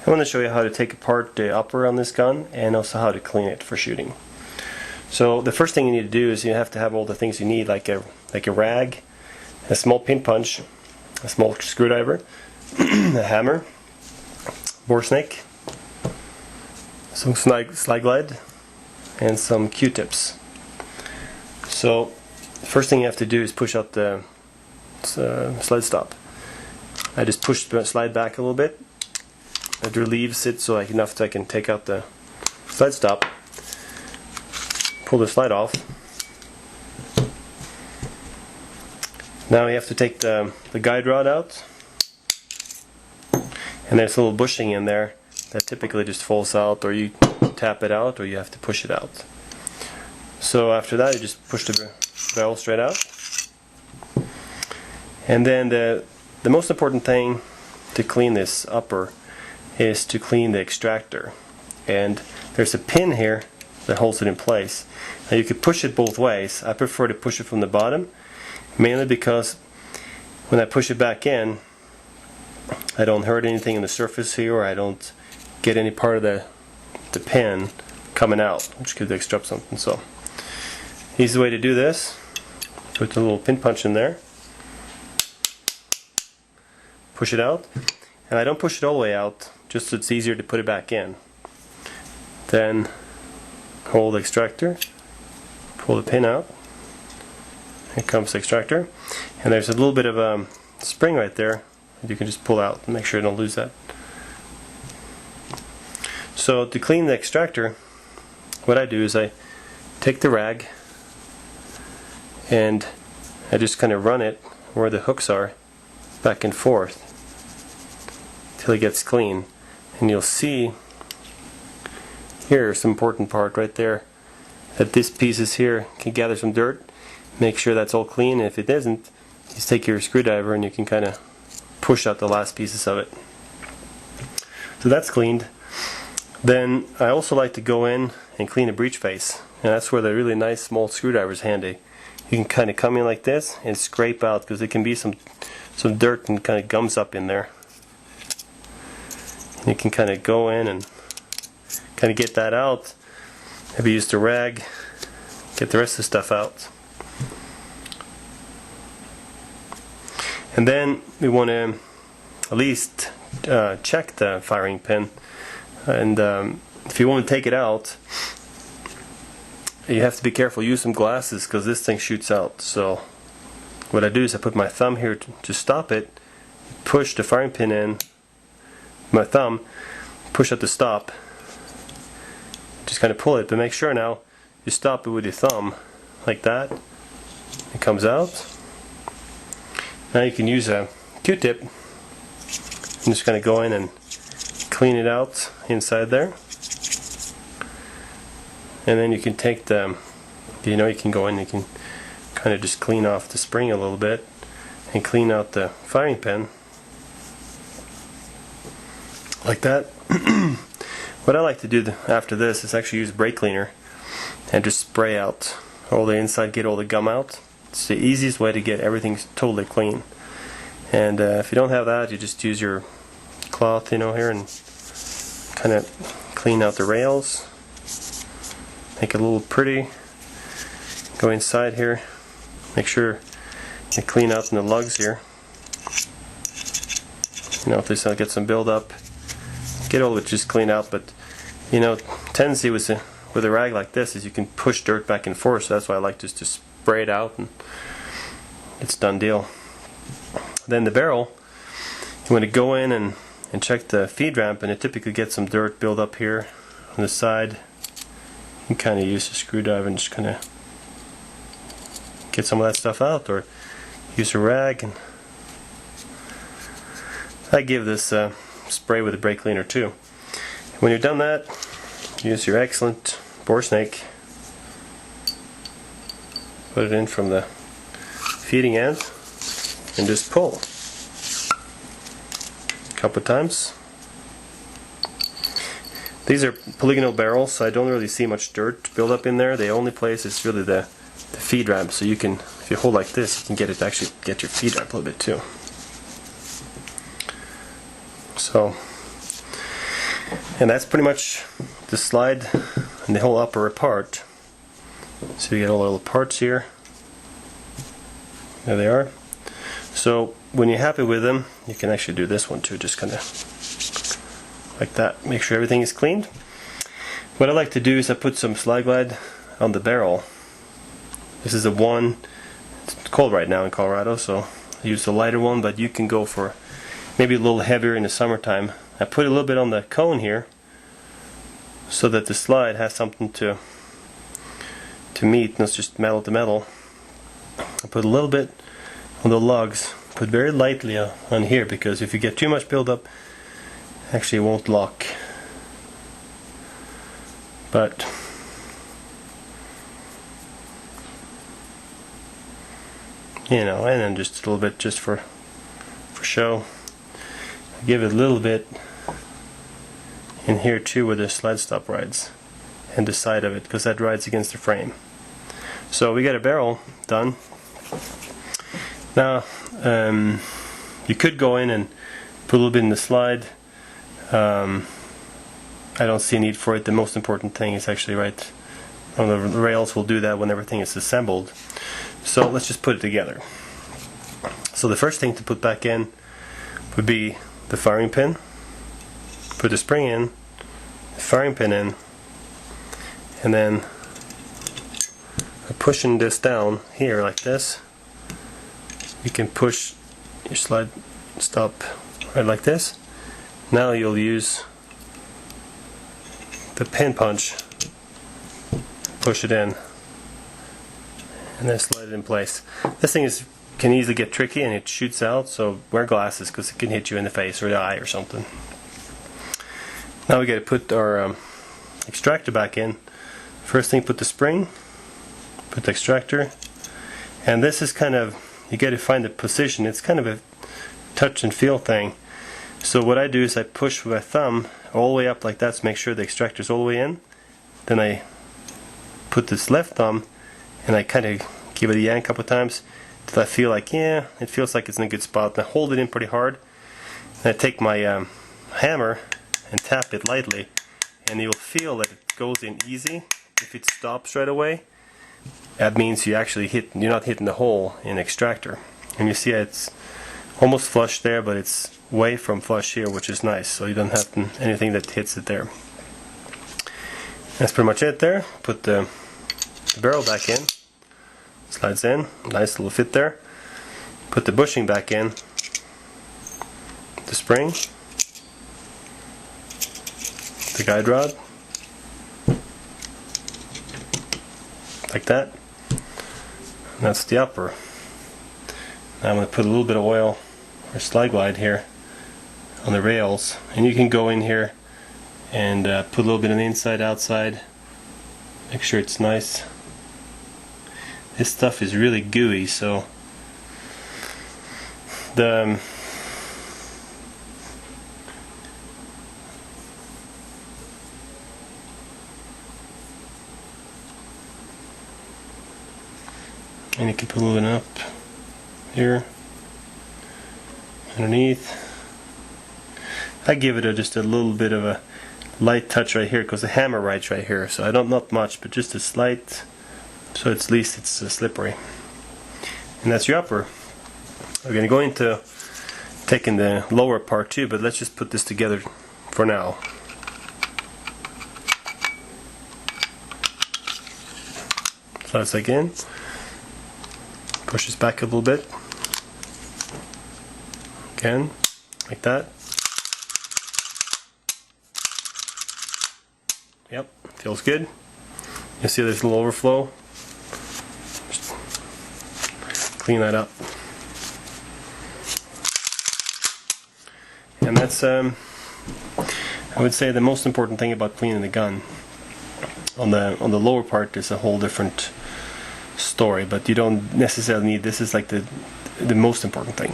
I want to show you how to take apart the upper on this gun and also how to clean it for shooting. So the first thing you need to do is you have to have all the things you need, like a rag, a small pin punch, a small screwdriver, a hammer, bore snake, some slide lead, and some Q-tips. So the first thing you have to do is push out the slide stop. I just push the slide back a little bit. It relieves it so enough that I can take out the slide stop, pull the slide off. Now you have to take the guide rod out, and there's a little bushing in there that typically just falls out, or you tap it out, or you have to push it out. So after that, you just push the barrel straight out. And then the most important thing to clean this upper is to clean the extractor. And there's a pin here that holds it in place. Now you could push it both ways. I prefer to push it from the bottom, mainly because when I push it back in, I don't hurt anything in the surface here, or I don't get any part of the pin coming out, which could disrupt something. So, easy way to do this: put the little pin punch in there, push it out, and I don't push it all the way out, just so it's easier to put it back in. Then hold the extractor, pull the pin out. Here comes the extractor, and there's a little bit of a spring right there that you can just pull out and make sure you don't lose that. So to clean the extractor, what I do is I take the rag and I just kind of run it where the hooks are back and forth till it gets clean. And you'll see here's some important part right there, that this pieces here can gather some dirt. Make sure that's all clean, and if it isn't, just take your screwdriver and you can kind of push out the last pieces of it. So that's cleaned. Then I also like to go in and clean a breech face, and that's where the really nice small screwdriver is handy. You can kind of come in like this and scrape out, because there can be some dirt and kind of gums up in there. You can kind of go in and kind of get that out. Maybe use the rag, get the rest of the stuff out. And then we want to at least check the firing pin. And if you want to take it out, you have to be careful. Use some glasses, because this thing shoots out. So what I do is I put my thumb here to stop it, push the firing pin in, my thumb, push at the stop, just kind of pull it, but make sure now you stop it with your thumb like that. It comes out. Now you can use a Q-tip and just kind of go in and clean it out inside there. And then you can take you can go in and you can kind of just clean off the spring a little bit and clean out the firing pin like that. What I like to do after this is actually use brake cleaner and just spray out all the inside, get all the gum out. It's the easiest way to get everything totally clean. And if you don't have that, you just use your cloth, here, and kind of clean out the rails, make it a little pretty. Go inside here, make sure you clean out in the lugs here. If there's get some buildup, get all of it just cleaned out. But tendency with a rag like this is you can push dirt back and forth. So that's why I like just to spray it out and it's done deal. Then the barrel, you want to go in and check the feed ramp, and it typically gets some dirt build up here on the side. You can kind of use a screwdriver and just kind of get some of that stuff out, or use a rag. And I give this spray with a brake cleaner too. When you're done that, use your excellent bore snake, put it in from the feeding end, and just pull a couple of times. These are polygonal barrels, so I don't really see much dirt build up in there. The only place is really the feed ramp, so you can, if you hold like this, you can get it to actually get your feed ramp a little bit too. So And that's pretty much the slide and the whole upper part. So you get all the little parts here. There they are. So when you're happy with them, you can actually do this one too, just kind of like that. Make sure everything is cleaned. What I like to do is I put some slide glide on the barrel. This is a one. It's cold right now in Colorado, so I use the lighter one, but you can go for maybe a little heavier in the summertime. I put a little bit on the cone here so that the slide has something to meet, not just metal to metal. I put a little bit on the lugs, put very lightly on here, because if you get too much buildup, actually it won't lock. But you know, and then just a little bit just for show. Give it a little bit in here too where the sled stop rides, and the side of it, because that rides against the frame. So we got a barrel done. Now you could go in and put a little bit in the slide. I don't see a need for it. The most important thing is actually right on the rails. We'll do that when everything is assembled. So let's just put it together. So the first thing to put back in would be the firing pin. Put the spring in, the firing pin in, and then pushing this down here like this, you can push your slide stop right like this. Now you'll use the pin punch, push it in, and then slide it in place. This thing can easily get tricky and it shoots out, so wear glasses because it can hit you in the face or the eye or something. Now we got to put our extractor back in. First thing, put the spring, put the extractor, and this is kind of, you got to find the position. It's kind of a touch and feel thing. So what I do is I push with my thumb all the way up like that to make sure the extractor is all the way in. Then I put this left thumb and I kind of give it a yank a couple of times till I feel like, yeah, it feels like it's in a good spot. And I hold it in pretty hard. And I take my hammer and tap it lightly, and you'll feel that it goes in easy. If it stops right away, that means you're not hitting the hole in the extractor. And you see it's almost flush there, but it's way from flush here, which is nice, so you don't have anything that hits it there. That's pretty much it there. Put the barrel back in, slides in, nice little fit there. Put the bushing back in, the spring, the guide rod, like that. And that's the upper. Now I'm going to put a little bit of oil or slide glide here on the rails, and you can go in here and put a little bit on the inside, outside, make sure it's nice. This stuff is really gooey, so and you can put a little bit up here underneath. I give it just a little bit of a light touch right here because the hammer rides right here, so I don't, not much, but just a slight, so at least it's slippery. And that's your upper. We're going to go into taking the lower part too, but let's just put this together for now. Slides again, pushes back a little bit, again, like that. Yep, feels good. You see there's a little overflow. Just clean that up. And that's, I would say, the most important thing about cleaning the gun. On the lower part is a whole different story, but you don't necessarily need, this is like the most important thing.